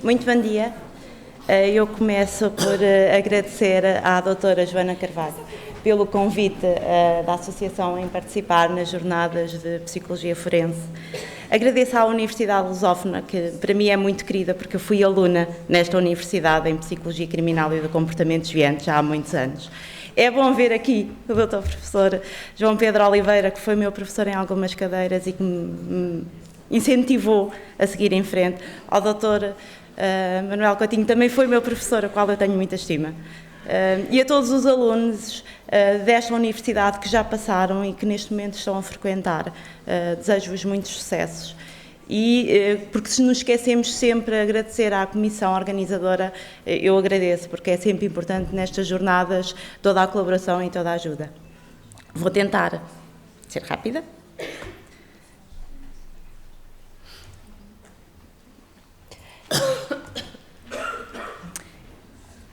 Muito bom dia. Eu começo por agradecer à doutora Joana Carvalho pelo convite da Associação em participar nas jornadas de Psicologia Forense. Agradeço à Universidade Lusófona, que para mim é muito querida, porque eu fui aluna nesta universidade em Psicologia Criminal e do Comportamento Desviante já há muitos anos. É bom ver aqui o doutor professor João Pedro Oliveira, que foi meu professor em algumas cadeiras e que me incentivou a seguir em frente. Ao doutor Manuel Coutinho, também foi meu professor, a qual eu tenho muita estima. E a todos os alunos desta universidade que já passaram e que neste momento estão a frequentar, desejo-vos muitos sucessos. E, porque se nos esquecemos sempre de agradecer à comissão organizadora, eu agradeço, porque é sempre importante nestas jornadas toda a colaboração e toda a ajuda. Vou tentar ser rápida.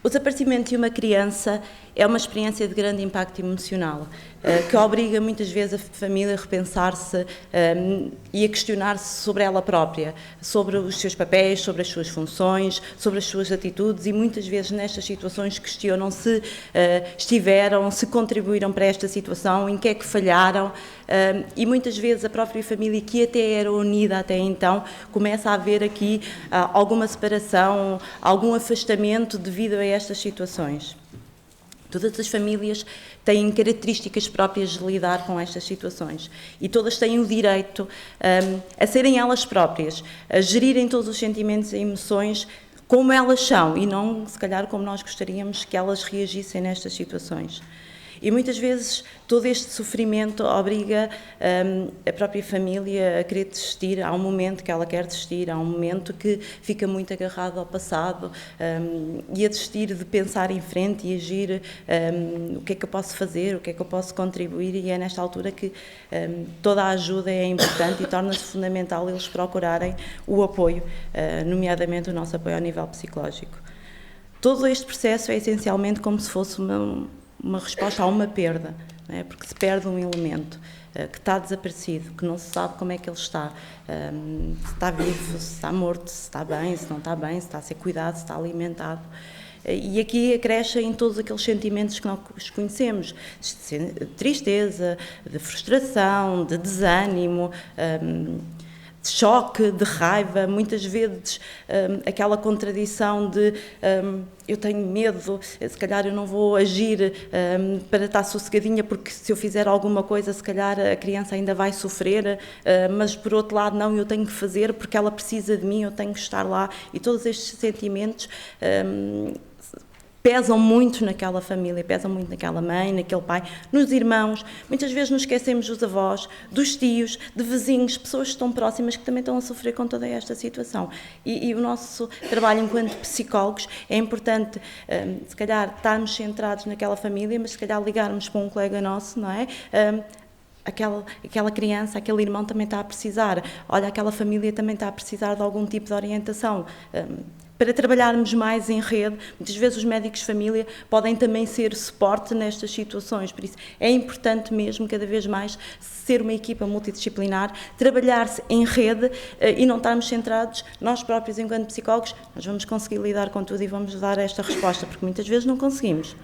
O desaparecimento de uma criança é uma experiência de grande impacto emocional, que obriga muitas vezes a família a repensar-se e a questionar-se sobre ela própria, sobre os seus papéis, sobre as suas funções, sobre as suas atitudes, e muitas vezes nestas situações questionam se estiveram, se contribuíram para esta situação, em que é que falharam, e muitas vezes a própria família, que até era unida até então, começa a haver aqui alguma separação, algum afastamento devido a estas situações. Todas as famílias têm características próprias de lidar com estas situações e todas têm o direito a serem elas próprias, a gerirem todos os sentimentos e emoções como elas são e não, se calhar, como nós gostaríamos que elas reagissem nestas situações. E muitas vezes todo este sofrimento obriga a própria família a querer desistir. Há um momento que ela quer desistir, há um momento que fica muito agarrado ao passado e a desistir de pensar em frente e agir o que é que eu posso fazer, o que é que eu posso contribuir, e é nesta altura que toda a ajuda é importante e torna-se fundamental eles procurarem o apoio, nomeadamente o nosso apoio ao nível psicológico. Todo este processo é essencialmente como se fosse uma resposta a uma perda, não é? Porque se perde um elemento que está desaparecido, que não se sabe como é que ele está, se está vivo, se está morto, se está bem, se não está bem, se está a ser cuidado, se está alimentado. E aqui acrescem todos aqueles sentimentos que nós conhecemos, de tristeza, de frustração, de desânimo, de choque, de raiva, muitas vezes aquela contradição de eu tenho medo, se calhar eu não vou agir para estar sossegadinha, porque se eu fizer alguma coisa, se calhar a criança ainda vai sofrer, mas por outro lado não, eu tenho que fazer porque ela precisa de mim, eu tenho que estar lá, e todos estes sentimentos pesam muito naquela família, pesam muito naquela mãe, naquele pai, nos irmãos. Muitas vezes nos esquecemos dos avós, dos tios, de vizinhos, pessoas que estão próximas que também estão a sofrer com toda esta situação. E o nosso trabalho enquanto psicólogos é importante, se calhar, estarmos centrados naquela família, mas se calhar ligarmos para um colega nosso, não é? Aquela criança, aquele irmão também está a precisar. Olha, aquela família também está a precisar de algum tipo de orientação. Para trabalharmos mais em rede, muitas vezes os médicos de família podem também ser suporte nestas situações, por isso é importante mesmo, cada vez mais, ser uma equipa multidisciplinar, trabalhar-se em rede e não estarmos centrados, nós próprios enquanto psicólogos, nós vamos conseguir lidar com tudo e vamos dar esta resposta, porque muitas vezes não conseguimos.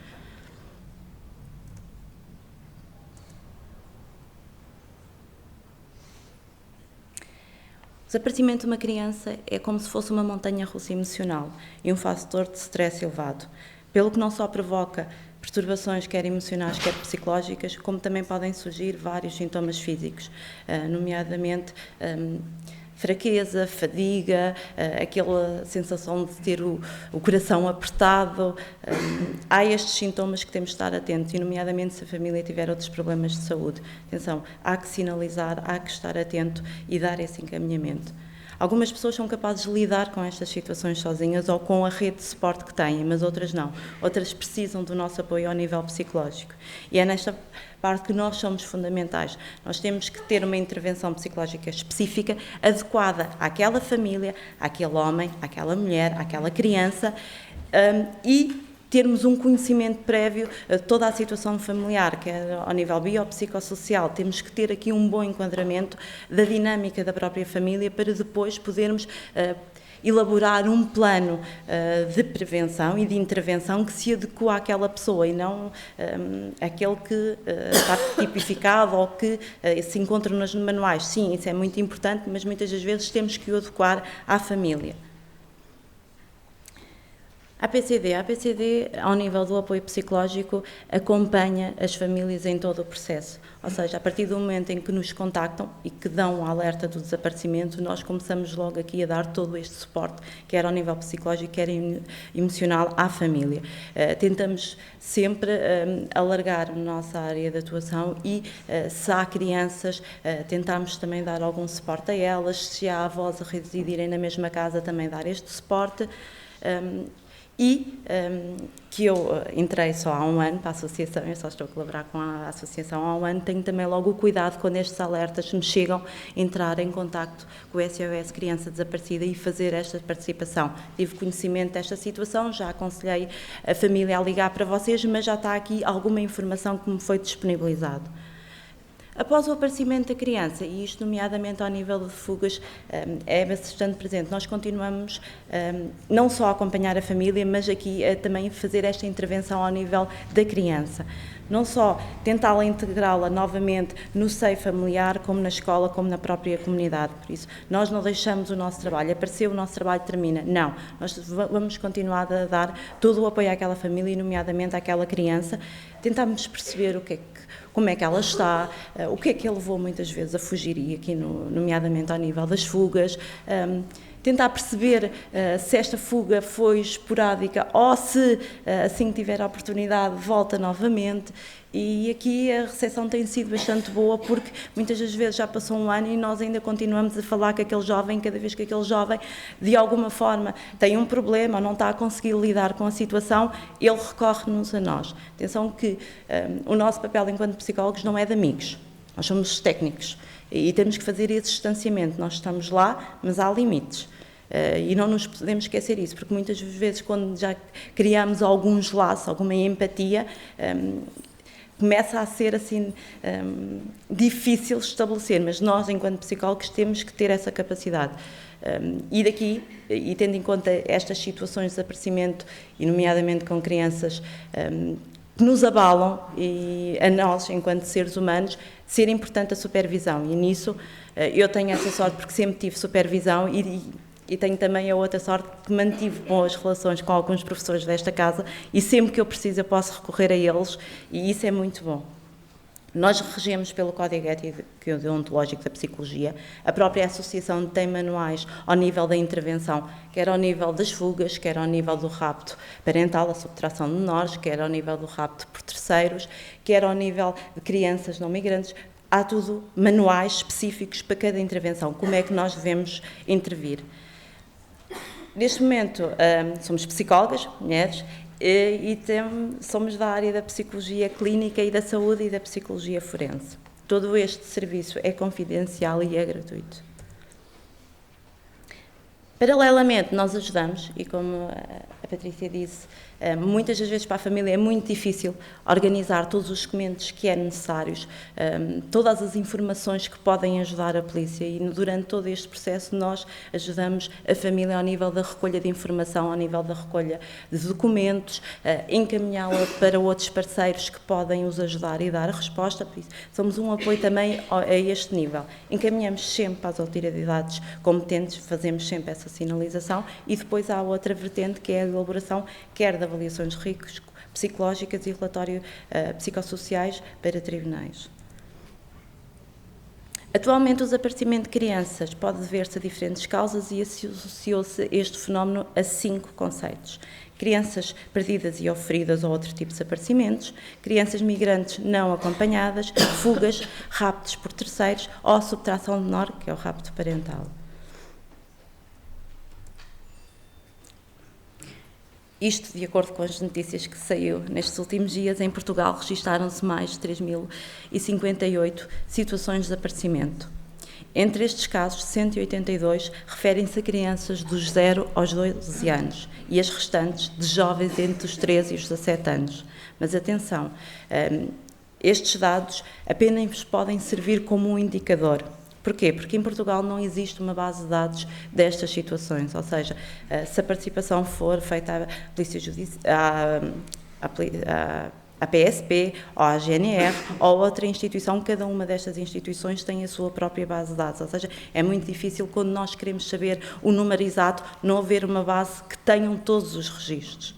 O desaparecimento de uma criança é como se fosse uma montanha-russa emocional e um fator de stress elevado, pelo que não só provoca perturbações quer emocionais, quer psicológicas, como também podem surgir vários sintomas físicos, nomeadamente fraqueza, fadiga, aquela sensação de ter o coração apertado. Há estes sintomas que temos de estar atentos, e nomeadamente se a família tiver outros problemas de saúde. Atenção, há que sinalizar, há que estar atento e dar esse encaminhamento. Algumas pessoas são capazes de lidar com estas situações sozinhas ou com a rede de suporte que têm, mas outras não. Outras precisam do nosso apoio ao nível psicológico. E é nesta parte que nós somos fundamentais. Nós temos que ter uma intervenção psicológica específica, adequada àquela família, àquele homem, àquela mulher, àquela criança, e termos um conhecimento prévio de toda a situação familiar, que é ao nível biopsicossocial. Temos que ter aqui um bom enquadramento da dinâmica da própria família para depois podermos elaborar um plano de prevenção e de intervenção que se adequa àquela pessoa e não aquele que está tipificado ou que se encontra nos manuais. Sim, isso é muito importante, mas muitas das vezes temos que o adequar à família. A APCD, ao nível do apoio psicológico, acompanha as famílias em todo o processo. Ou seja, a partir do momento em que nos contactam e que dão um alerta do desaparecimento, nós começamos logo aqui a dar todo este suporte, quer ao nível psicológico, quer emocional, à família. Tentamos sempre alargar a nossa área de atuação e, se há crianças, tentamos também dar algum suporte a elas, se há avós a residirem na mesma casa, também dar este suporte. Que eu entrei só há um ano para a associação, eu só estou a colaborar com a associação há um ano, tenho também logo o cuidado quando estes alertas me chegam, entrar em contacto com o SOS Criança Desaparecida e fazer esta participação. Tive conhecimento desta situação, já aconselhei a família a ligar para vocês, mas já está aqui alguma informação que me foi disponibilizado. Após o aparecimento da criança, e isto nomeadamente ao nível de fugas, é bastante presente, nós continuamos não só a acompanhar a família, mas aqui também fazer esta intervenção ao nível da criança. Não só tentá-la integrá-la novamente no seio familiar, como na escola, como na própria comunidade. Por isso, nós não deixamos o nosso trabalho, apareceu, o nosso trabalho termina. Não, nós vamos continuar a dar todo o apoio àquela família, e nomeadamente àquela criança. Tentamos perceber como é que ela está, o que é que a levou muitas vezes a fugir, e aqui nomeadamente ao nível das fugas, tentar perceber se esta fuga foi esporádica ou se, assim que tiver a oportunidade, volta novamente. E aqui a recepção tem sido bastante boa, porque muitas das vezes já passou um ano e nós ainda continuamos a falar com aquele jovem, cada vez que aquele jovem, de alguma forma, tem um problema ou não está a conseguir lidar com a situação, ele recorre-nos a nós. Atenção que o nosso papel enquanto psicólogos não é de amigos, nós somos técnicos e temos que fazer esse distanciamento. Nós estamos lá, mas há limites. E não nos podemos esquecer isso, porque muitas vezes, quando já criamos alguns laços, alguma empatia, começa a ser assim difícil estabelecer, mas nós, enquanto psicólogos, temos que ter essa capacidade. E daqui, e tendo em conta estas situações de desaparecimento, e nomeadamente com crianças que nos abalam, e a nós, enquanto seres humanos, ser importante a supervisão. E nisso eu tenho essa sorte, porque sempre tive supervisão, e tenho também a outra sorte que mantive boas relações com alguns professores desta casa, e sempre que eu preciso eu posso recorrer a eles, e isso é muito bom. Nós regemos pelo Código Ético e Deontológico da Psicologia. A própria associação tem manuais ao nível da intervenção, quer ao nível das fugas, quer ao nível do rapto parental, a subtração de menores, quer ao nível do rapto por terceiros, quer ao nível de crianças não migrantes. Há tudo manuais específicos para cada intervenção, como é que nós devemos intervir. Neste momento, somos psicólogas, mulheres, e somos da área da psicologia clínica e da saúde e da psicologia forense. Todo este serviço é confidencial e é gratuito. Paralelamente, nós ajudamos, e como a Patrícia disse, muitas das vezes para a família é muito difícil organizar todos os documentos que é necessários, todas as informações que podem ajudar a polícia, e durante todo este processo nós ajudamos a família ao nível da recolha de informação, ao nível da recolha de documentos, encaminhá-la para outros parceiros que podem os ajudar e dar a resposta. Por isso, somos um apoio também a este nível. Encaminhamos sempre para as autoridades competentes, fazemos sempre essa sinalização, e depois há outra vertente que é a elaboração, quer de avaliações de risco psicológicas e relatório psicossociais para tribunais. Atualmente, o desaparecimento de crianças pode dever-se a diferentes causas, e associou-se este fenómeno a 5 conceitos. Crianças perdidas e ou feridas ou outro tipo de desaparecimentos, crianças migrantes não acompanhadas, fugas, raptos por terceiros ou subtração de menor, que é o rapto parental. Isto, de acordo com as notícias que saiu nestes últimos dias, em Portugal registaram-se mais de 3.058 situações de desaparecimento. Entre estes casos, 182 referem-se a crianças dos 0 aos 12 anos e as restantes de jovens entre os 13 e os 17 anos. Mas atenção, estes dados apenas podem servir como um indicador. Porquê? Porque em Portugal não existe uma base de dados destas situações, ou seja, se a participação for feita à Polícia Judiciária, à PSP, ou à GNR, ou outra instituição, cada uma destas instituições tem a sua própria base de dados, ou seja, é muito difícil quando nós queremos saber o número exato, não haver uma base que tenham todos os registros.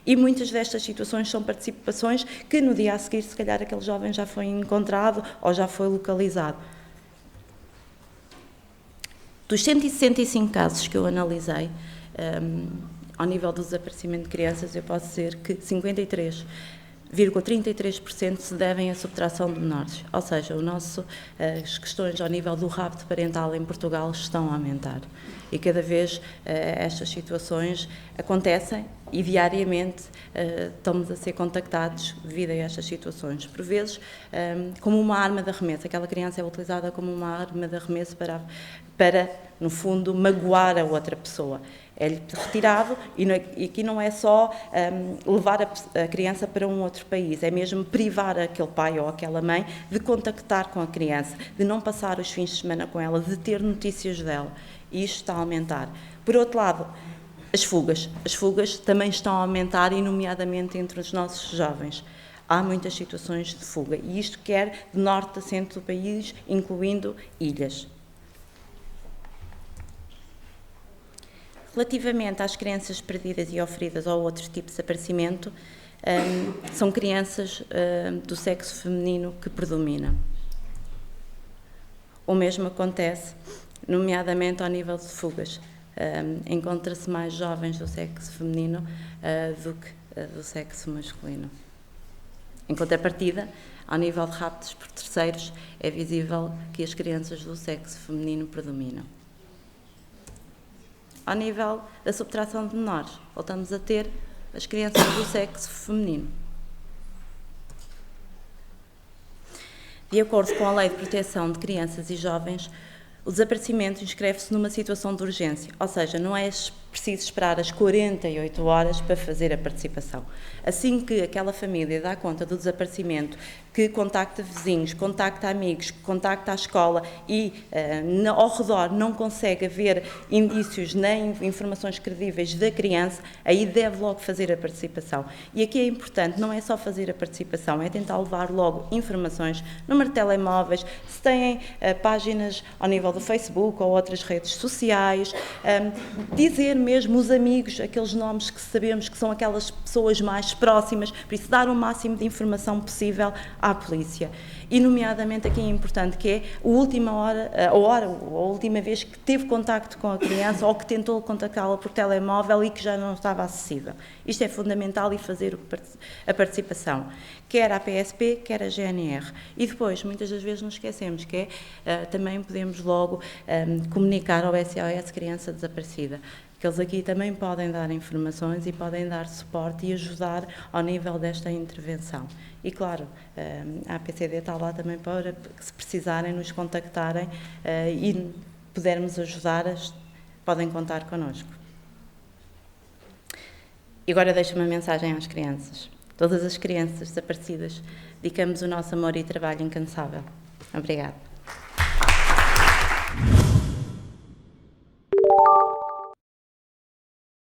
E muitas destas situações são participações que no dia a seguir, se calhar, aquele jovem já foi encontrado ou já foi localizado. Dos 165 casos que eu analisei, ao nível do desaparecimento de crianças, eu posso dizer que 53,33% se devem à subtração de menores. Ou seja, as questões ao nível do rapto parental em Portugal estão a aumentar. E cada vez estas situações acontecem e diariamente estamos a ser contactados devido a estas situações. Por vezes, como uma arma de arremesso. Aquela criança é utilizada como uma arma de arremesso para no fundo, magoar a outra pessoa. É-lhe retirado e aqui não é só levar a criança para um outro país, é mesmo privar aquele pai ou aquela mãe de contactar com a criança, de não passar os fins de semana com ela, de ter notícias dela. E isto está a aumentar. Por outro lado, as fugas também estão a aumentar, e nomeadamente entre os nossos jovens. Há muitas situações de fuga, e isto quer de norte a centro do país, incluindo ilhas. Relativamente às crianças perdidas e oferidas ou outros tipos de desaparecimento, são crianças do sexo feminino que predomina. O mesmo acontece, nomeadamente ao nível de fugas. Encontra-se mais jovens do sexo feminino do que do sexo masculino. Em contrapartida, ao nível de raptos por terceiros, é visível que as crianças do sexo feminino predominam. Ao nível da subtração de menores, voltamos a ter as crianças do sexo feminino. De acordo com a Lei de Proteção de Crianças e Jovens, o desaparecimento inscreve-se numa situação de urgência, ou seja, não é preciso esperar as 48 horas para fazer a participação. Assim que aquela família dá conta do desaparecimento, que contacta vizinhos, contacta amigos, contacta a escola e ao redor não consegue haver indícios nem informações credíveis da criança, aí deve logo fazer a participação. E aqui é importante, não é só fazer a participação, é tentar levar logo informações, número de telemóveis, se têm páginas ao nível do Facebook ou outras redes sociais, dizer mesmo os amigos, aqueles nomes que sabemos que são aquelas pessoas mais próximas, por isso dar o máximo de informação possível à polícia. E nomeadamente aqui é importante que é a última vez que teve contacto com a criança ou que tentou contactá-la por telemóvel e que já não estava acessível. Isto é fundamental, e fazer a participação, quer à PSP, quer à GNR. E depois, muitas das vezes nos esquecemos que também podemos logo comunicar ao SOS Criança Desaparecida, que eles aqui também podem dar informações e podem dar suporte e ajudar ao nível desta intervenção. E claro, a APCD está lá também para que, se precisarem, nos contactarem e pudermos ajudar, podem contar connosco. E agora deixo uma mensagem às crianças. Todas as crianças desaparecidas, dedicamos o nosso amor e trabalho incansável. Obrigada.